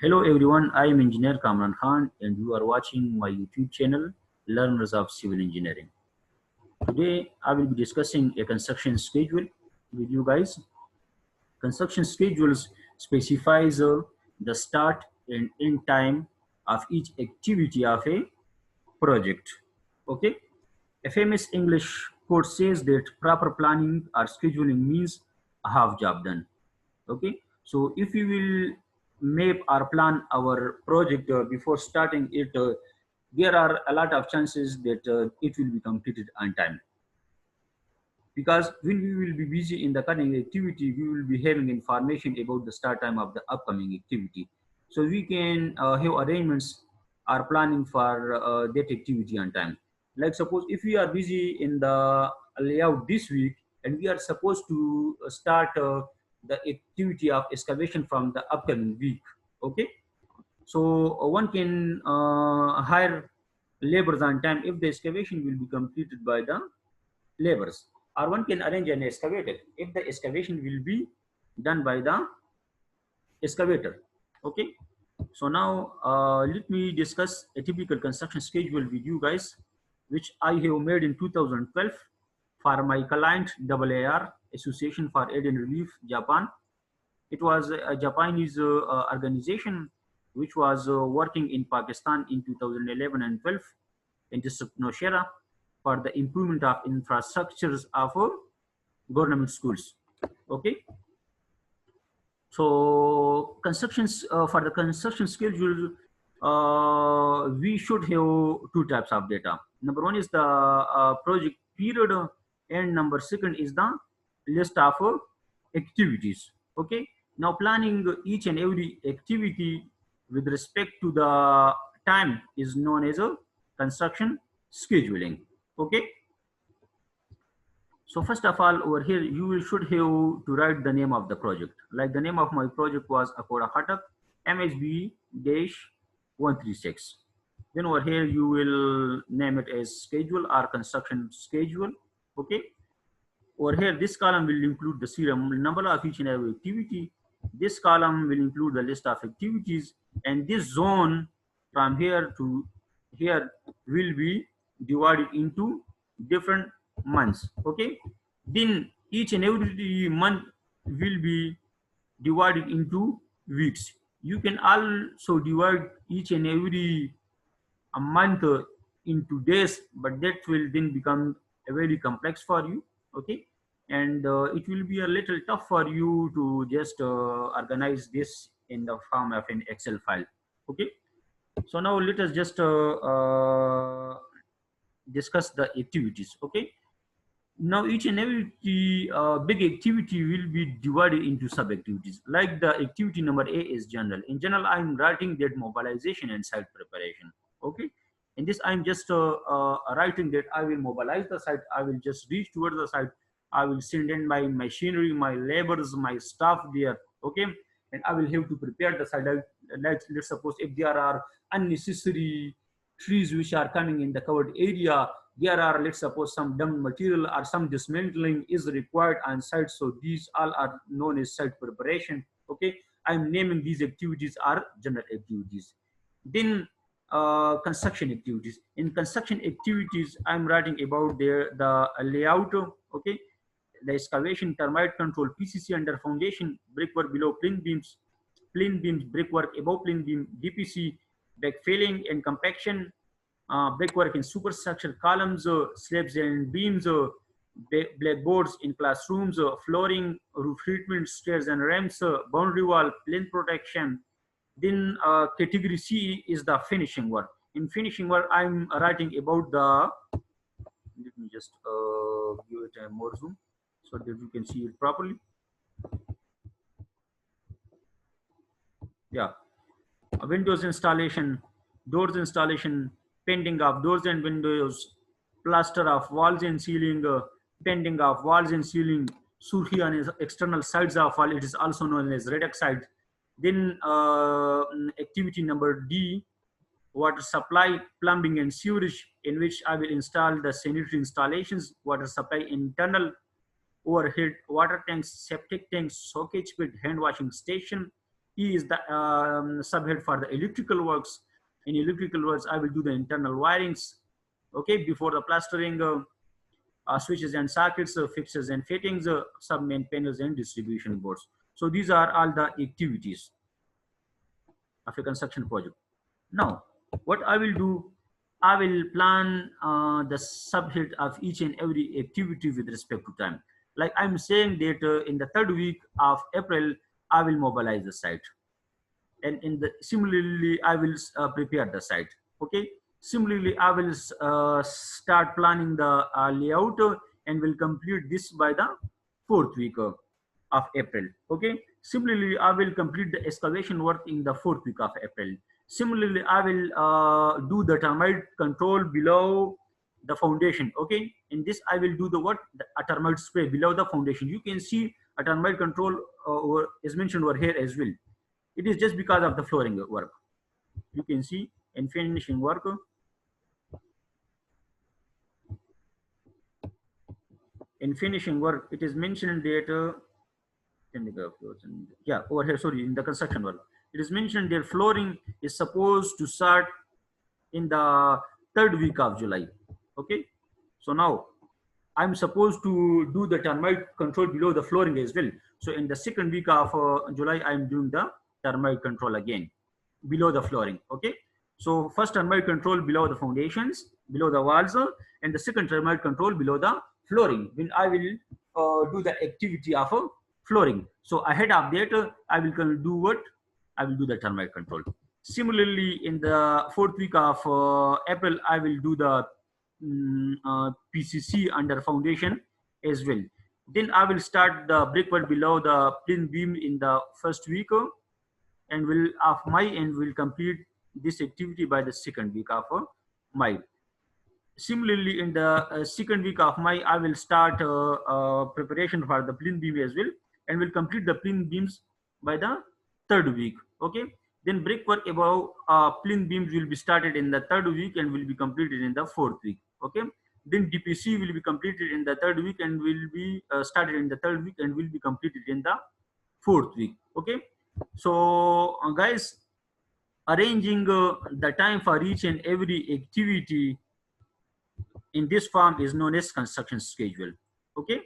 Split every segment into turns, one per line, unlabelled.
Hello everyone, I am Engineer Kamran Khan and you are watching my YouTube channel, Learners of Civil Engineering. Today I will be discussing a construction schedule with you guys. Construction schedules specifies the start and end time of each activity of a project. Okay, a famous English quote says that proper planning or scheduling means a half job done. Okay, so if we will map or plan our project before starting it, there are a lot of chances that it will be completed on time, because when we will be busy in the current activity, we will be having information about the start time of the upcoming activity, so we can have arrangements or planning for that activity on time. Like suppose if we are busy in the layout this week and we are supposed to start the activity of excavation from the upcoming week. Okay, so one can hire laborers on time if the excavation will be completed by the laborers, or one can arrange an excavator if the excavation will be done by the excavator. Okay, so now let me discuss a typical construction schedule with you guys, which I have made in 2012 for my client AAR, Association for Aid and Relief Japan. It was a Japanese organization which was working in Pakistan in 2011 and 12 in District Nowshera for the improvement of infrastructures of government schools. Okay, so constructions for the construction schedule, we should have two types of data. Number one is the project period, and number second is the list of activities. Okay, now planning each and every activity with respect to the time is known as a construction scheduling. Okay, so first of all, over here, you should have to write the name of the project. Like the name of my project was Akoda Hatak MSB-136. Then over here, you will name it as schedule or construction schedule. Okay. Over here, this column will include the serial number of each and every activity. This column will include the list of activities, and this zone from here to here will be divided into different months. Okay, then each and every month will be divided into weeks. You can also divide each and every a month into days, but that will then become a very complex for you. Okay, and it will be a little tough for you to just organize this in the form of an Excel file. Okay, so now let us just discuss the activities. Okay, now each and every big activity will be divided into sub activities. Like the activity number A is general. In general, I'm writing that mobilization and site preparation. Okay, in this I'm just writing that I will mobilize the site, I will just reach towards the site, I will send in my machinery, my laborers, my staff there. Okay, and I will have to prepare the site. Let's suppose if there are unnecessary trees which are coming in the covered area, there are, let's suppose, some dump material or some dismantling is required on site, so these all are known as site preparation. Okay, I'm naming these activities are general activities. Then construction activities. In construction activities, I'm writing about the layout. Okay, the excavation, termite control, PCC under foundation, brickwork below plain beams, brickwork above plain beam, DPC, backfilling and compaction, brickwork in superstructure, columns, slabs and beams, blackboards in classrooms, flooring, roof treatment, stairs and ramps, boundary wall, plane protection. Then category C is the finishing work. In finishing work, I'm writing about the, let me just give it a more zoom so that you can see it properly. Yeah, windows installation, doors installation, painting of doors and windows, plaster of walls and ceiling, painting of walls and ceiling, surhi on external sides of wall, it is also known as red oxide. Then activity number D, water supply, plumbing and sewage, in which I will install the sanitary installations, water supply, internal, overhead water tanks, septic tanks, soakage pit, hand washing station, E is the subhead for the electrical works. In electrical works, I will do the internal wirings, okay, before the plastering, switches and sockets, fixtures and fittings, sub-main panels and distribution boards. So these are all the activities of a construction project. Now, what I will do, I will plan the subhead of each and every activity with respect to time. Like I'm saying that in the third week of April, I will mobilize the site, and in the similarly I will prepare the site. Okay. Similarly, I will start planning the layout and will complete this by the fourth week of April. Okay. Similarly, I will complete the excavation work in the fourth week of April. Similarly, I will do the termite control below the foundation. Okay. In this, I will do the what? A termite spray below the foundation. You can see a termite control is mentioned over here as well. It is just because of the flooring work. You can see in finishing work. In finishing work, it is mentioned that yeah, over here, sorry, in the construction work, it is mentioned that flooring is supposed to start in the third week of July. Okay, so now I'm supposed to do the termite control below the flooring as well. So in the second week of July, I'm doing the termite control again below the flooring. Okay. So first termite control below the foundations, below the walls, and the second termite control below the flooring. When I will do the activity of flooring. So ahead of that, I will do what? I will do the termite control. Similarly, in the fourth week of April, I will do the PCC under foundation as well. Then I will start the brickwork below the plinth beam in the first week, and will of May, and will complete this activity by the second week of May. Similarly, in the second week of May, I will start preparation for the plinth beam as well, and will complete the plinth beams by the third week. Okay. Then brickwork above plinth beams will be started in the third week and will be completed in the fourth week. Okay. Then DPC will be completed in the third week and will be started in the third week and will be completed in the fourth week. Okay. So guys, arranging the time for each and every activity in this form is known as construction schedule. Okay.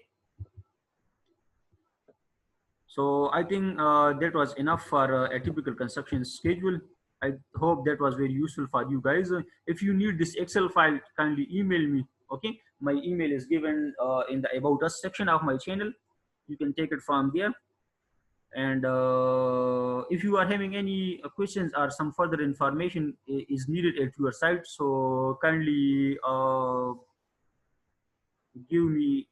So I think that was enough for a typical construction schedule. I hope that was very useful for you guys. If you need this Excel file, kindly email me. Okay. My email is given in the About Us section of my channel. You can take it from there. And if you are having any questions or some further information is needed at your site, so kindly give me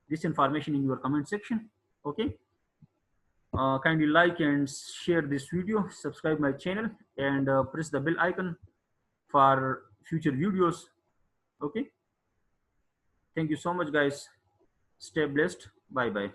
this information in your comment section. Okay. Kindly like and share this video, subscribe my channel, and press the bell icon for future videos. Okay. Thank you so much, guys. Stay blessed. Bye bye.